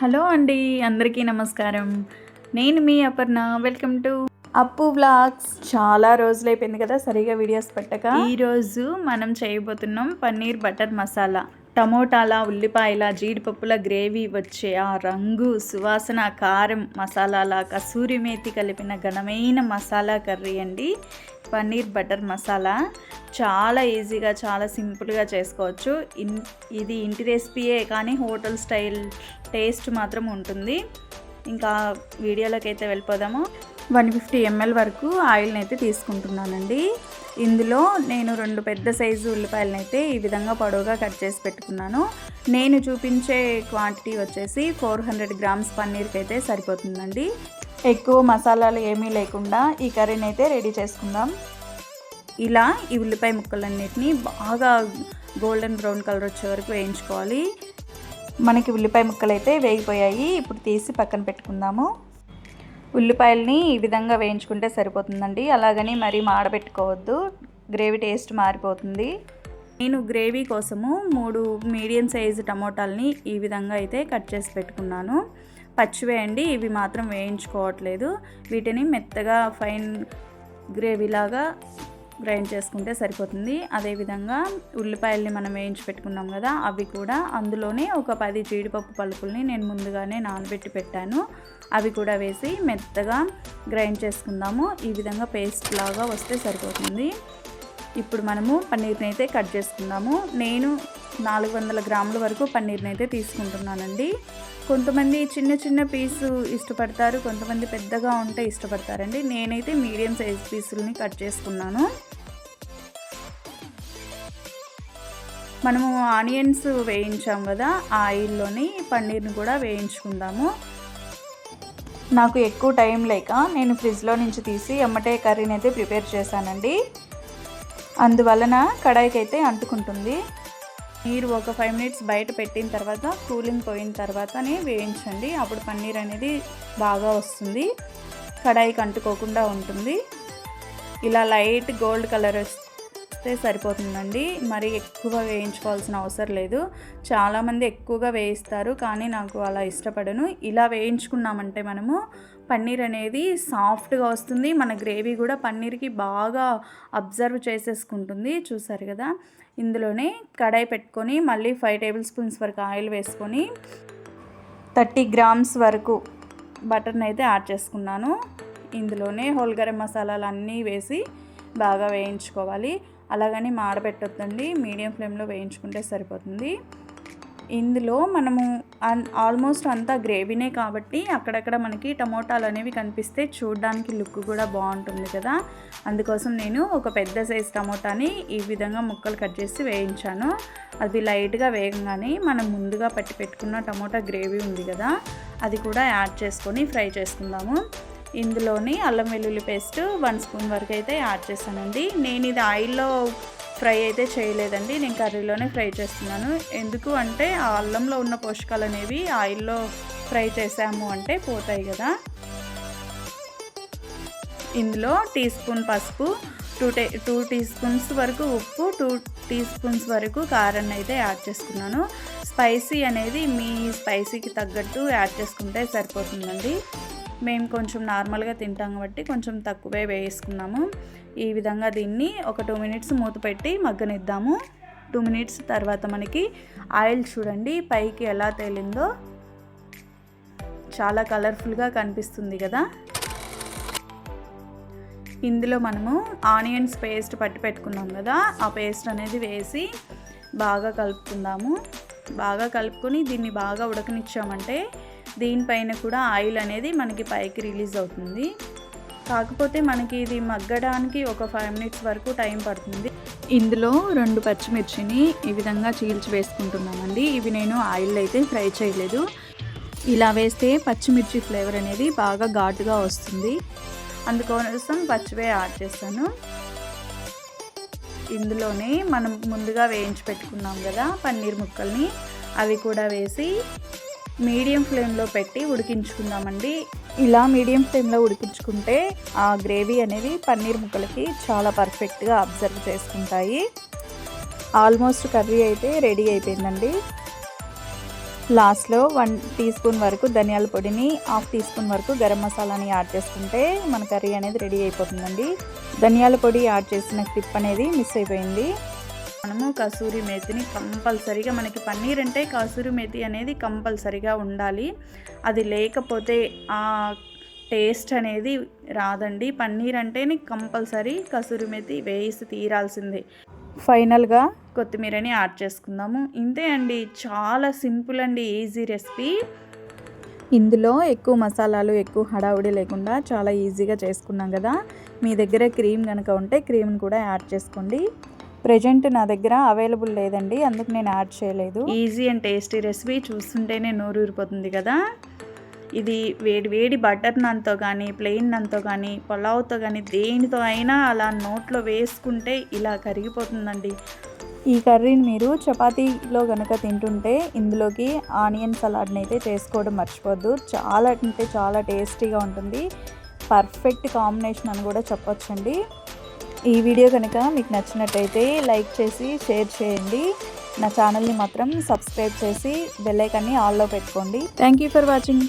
Hello అండి, అందరికీ నమస్కారం. నేను మీ అపర్ణ. వెల్కమ్ టు అప్పు వ్లాగ్స్. చాలా రోజులైపోయింది కదా సరిగా వీడియోస్ పెట్టక. ఈరోజు మనం చేయబోతున్నాం పన్నీర్ బటర్ మసాలా. టమోటాల, ఉల్లిపాయల, జీడిపప్పుల గ్రేవీ వచ్చే ఆ రంగు, సువాసన, కారం, మసాలాల, కసూరి మేతి కలిపిన ఘనమైన మసాలా కర్రీ అండి పన్నీర్ బటర్ మసాలా. చాలా ఈజీగా, చాలా సింపుల్గా చేసుకోవచ్చు. ఇది ఇంటి రెసిపీయే కానీ హోటల్ స్టైల్ టేస్ట్ మాత్రం ఉంటుంది. ఇంకా వీడియోలోకి అయితే వెళ్ళిపోదాము. 150 ml వరకు ఆయిల్ని అయితే తీసుకుంటున్నానండి. ఇందులో నేను 2 పెద్ద సైజు ఉల్లిపాయలను అయితే ఈ విధంగా పొడవుగా కట్ చేసి పెట్టుకున్నాను. నేను చూపించే క్వాంటిటీ వచ్చేసి 400 grams పన్నీర్కి అయితే సరిపోతుందండి. ఎక్కువ మసాలాలు ఏమీ లేకుండా ఈ కర్రీని అయితే రెడీ చేసుకుందాం. ఇలా ఈ ఉల్లిపాయ ముక్కలన్నిటినీ బాగా గోల్డెన్ బ్రౌన్ కలర్ వచ్చే వరకు వేయించుకోవాలి. మనకి ఉల్లిపాయ ముక్కలు అయితే వేగిపోయాయి. ఇప్పుడు తీసి పక్కన పెట్టుకుందాము. ఉల్లిపాయలని ఈ విధంగా వేయించుకుంటే సరిపోతుందండి. అలాగని మరీ మాడబెట్టుకోవద్దు, గ్రేవీ టేస్ట్ మారిపోతుంది. నేను గ్రేవీ కోసము 3 మీడియం సైజు టమోటాలని ఈ విధంగా అయితే కట్ చేసి పెట్టుకున్నాను. పచ్చివేయండి, ఇవి మాత్రం వేయించుకోవట్లేదు. వీటిని మెత్తగా ఫైన్ గ్రేవీలాగా గ్రైండ్ చేసుకుంటే సరిపోతుంది. అదేవిధంగా ఉల్లిపాయల్ని మనం వేయించి పెట్టుకున్నాం కదా, అవి కూడా అందులోనే ఒక 10 జీడిపప్పు పలుకుల్ని నేను ముందుగానే నానబెట్టి పెట్టాను. అవి కూడా వేసి మెత్తగా గ్రైండ్ చేసుకుందాము. ఈ విధంగా పేస్ట్ లాగా వస్తే సరిపోతుంది. ఇప్పుడు మనము పన్నీర్ని అయితే కట్ చేసుకుందాము. నేను 400 గ్రాముల వరకు పన్నీర్ని అయితే తీసుకుంటున్నానండి. కొంతమంది చిన్న చిన్న పీసు ఇష్టపడతారు, కొంతమంది పెద్దగా ఉంటే ఇష్టపడతారండి. నేనైతే మీడియం సైజ్ పీసులని కట్ చేసుకున్నాను. మనము ఆనియన్స్ వేయించాం కదా, ఆ ఆయిల్లోని పన్నీర్ని కూడా వేయించుకుందాము. నాకు ఎక్కువ టైం లేక నేను ఫ్రిడ్జ్లో నుంచి తీసి ఎమ్మటే కర్రీని అయితే ప్రిపేర్ చేశానండి. అందువలన కడాయికి అయితే అంటుకుంటుంది. మీరు ఒక 5 minutes బయట పెట్టిన తర్వాత కూలింగ్ పోయిన తర్వాతనే వేయించండి. అప్పుడు పన్నీర్ అనేది బాగా వస్తుంది, కడాయికి అంటుకోకుండా ఉంటుంది. ఇలా లైట్ గోల్డ్ కలర్ వస్తే సరిపోతుందండి. మరి ఎక్కువ వేయించుకోవాల్సిన అవసరం లేదు. చాలామంది ఎక్కువగా వేయిస్తారు, కానీ నాకు అలా ఇష్టపడను. ఇలా వేయించుకున్నామంటే మనము పన్నీర్ అనేది సాఫ్ట్గా వస్తుంది. మన గ్రేవీ కూడా పన్నీర్కి బాగా అబ్జర్వ్ చేసేసుకుంటుంది. చూసారు కదా, ఇందులోనే కడాయి పెట్టుకొని మళ్ళీ 5 tablespoons వరకు ఆయిల్ వేసుకొని 30 grams వరకు బటర్ని అయితే యాడ్ చేసుకున్నాను. ఇందులోనే హోల్ గరం మసాలాలు అన్నీ వేసి బాగా వేయించుకోవాలి. అలాగని మాడబెట్టొద్దండి, మీడియం ఫ్లేమ్లో వేయించుకుంటే సరిపోతుంది. ఇందులో మనము ఆల్మోస్ట్ అంతా గ్రేవీనే కాబట్టి అక్కడక్కడ మనకి టమోటాలు అనేవి కనిపిస్తే చూడడానికి లుక్ కూడా బాగుంటుంది కదా. అందుకోసం నేను ఒక పెద్ద సైజ్ టమోటాని ఈ విధంగా ముక్కలు కట్ చేసి వేయించాను. అది లైట్గా వేగంగానే మనం ముందుగా పట్టి పెట్టుకున్న టమోటా గ్రేవీ ఉంది కదా, అది కూడా యాడ్ చేసుకొని ఫ్రై చేసుకుందాము. ఇందులోని అల్లం వెల్లుల్లి పేస్ట్ 1 spoon వరకు అయితే యాడ్ చేశానండి. నేను ఇది ఆయిల్లో ఫ్రై అయితే చేయలేదండి, నేను కర్రీలోనే ఫ్రై చేస్తున్నాను. ఎందుకు అంటే ఆ అల్లంలో ఉన్న పోషకాలు అనేవి ఆయిల్లో ఫ్రై చేసాము అంటే పోతాయి కదా. ఇందులో టీ స్పూన్ పసుపు, 2 teaspoons వరకు ఉప్పు, 2 teaspoons వరకు కారాన్ని అయితే యాడ్ చేసుకున్నాను. స్పైసీ అనేది మీ స్పైసీకి తగ్గట్టు యాడ్ చేసుకుంటే సరిపోతుందండి. మేము కొంచెం నార్మల్గా తింటాం కాబట్టి కొంచెం తక్కువే వేసుకున్నాము. ఈ విధంగా దీన్ని ఒక 2 minutes మూత పెట్టి మగ్గనిద్దాము. 2 minutes తర్వాత మనకి ఆయిల్ చూడండి పైకి ఎలా తేలిందో, చాలా కలర్ఫుల్గా కనిపిస్తుంది కదా. ఇందులో మనము ఆనియన్స్ పేస్ట్ పట్టి పెట్టుకున్నాం కదా, ఆ పేస్ట్ అనేది వేసి బాగా కలుపుకుందాము. బాగా కలుపుకొని దీన్ని బాగా ఉడకనిచ్చామంటే దీనిపైన కూడా ఆయిల్ అనేది మనకి పైకి రిలీజ్ అవుతుంది. కాకపోతే మనకి ఇది మగ్గడానికి ఒక 5 minutes వరకు టైం పడుతుంది. ఇందులో 2 పచ్చిమిర్చిని ఈ విధంగా చీల్చి వేసుకుంటున్నామండి. ఇవి నేను ఆయిల్ అయితే ఫ్రై చేయలేదు. ఇలా వేస్తే పచ్చిమిర్చి ఫ్లేవర్ అనేది బాగా ఘాటుగా వస్తుంది, అందుకోసం పచ్చివే యాడ్ చేస్తాను. ఇందులోనే మనం ముందుగా వేయించి పెట్టుకున్నాం కదా పన్నీర్ ముక్కల్ని, అవి కూడా వేసి మీడియం ఫ్లేమ్లో పెట్టి ఉడికించుకుందామండి. ఇలా మీడియం ఫ్లేమ్లో ఉడికించుకుంటే ఆ గ్రేవీ అనేది పన్నీర్ ముక్కలకి చాలా పర్ఫెక్ట్గా అబ్జర్వ్ చేసుకుంటాయి. ఆల్మోస్ట్ కర్రీ అయితే రెడీ అయిపోయిందండి. లాస్ట్లో 1 టీ స్పూన్ వరకు ధనియాల పొడిని, 1/2 టీ స్పూన్ వరకు గరం మసాలాని యాడ్ చేసుకుంటే మన కర్రీ అనేది రెడీ అయిపోతుందండి. ధనియాల పొడి యాడ్ చేసిన క్లిప్ అనేది మిస్ అయిపోయింది. మనము కసూరి మేతిని కంపల్సరీగా, మనకి పన్నీర్ అంటే కసూరి మేతి అనేది కంపల్సరీగా ఉండాలి. అది లేకపోతే ఆ టేస్ట్ అనేది రాదండి. పన్నీర్ అంటేనే కంపల్సరీ కసూరి మేతి వేసి తీరాల్సిందే. ఫైనల్గా కొత్తిమీరని యాడ్ చేసుకుందాము. ఇంతే అండి, చాలా సింపుల్ అండి, ఈజీ రెసిపీ. ఇందులో ఎక్కువ మసాలాలు, ఎక్కువ హడావుడి లేకుండా చాలా ఈజీగా చేసుకున్నాం కదా. మీ దగ్గర క్రీమ్ కనుక ఉంటే క్రీమ్ని కూడా యాడ్ చేసుకోండి. ప్రెజెంట్ నా దగ్గర అవైలబుల్ లేదండి, అందుకు నేను యాడ్ చేయలేదు. ఈజీ అండ్ టేస్టీ రెసిపీ, చూస్తుంటేనే నోరు ఊరిపోతుంది కదా. ఇది వేడి వేడి బటర్ నాన్తో కానీ, ప్లెయిన్ నాన్తో కానీ, పులావ్తో కానీ, దేనితో అయినా అలా నోట్లో వేసుకుంటే ఇలా కరిగిపోతుందండి. ఈ కర్రీని మీరు చపాతీలో కనుక తింటుంటే ఇందులోకి ఆనియన్ సలాడ్ని అయితే చేసుకోవడం మర్చిపోద్దు. చాలా అంటే చాలా టేస్టీగా ఉంటుంది. పర్ఫెక్ట్ కాంబినేషన్ అని కూడా చెప్పొచ్చండి. ఈ వీడియో కనుక మీకు నచ్చినట్టయితే లైక్ చేసి షేర్ చేయండి. నా ఛానల్ని మాత్రం సబ్స్క్రైబ్ చేసి బెల్ ఐకాన్ని ఆల్లో పెట్టుకోండి. Thank you for watching.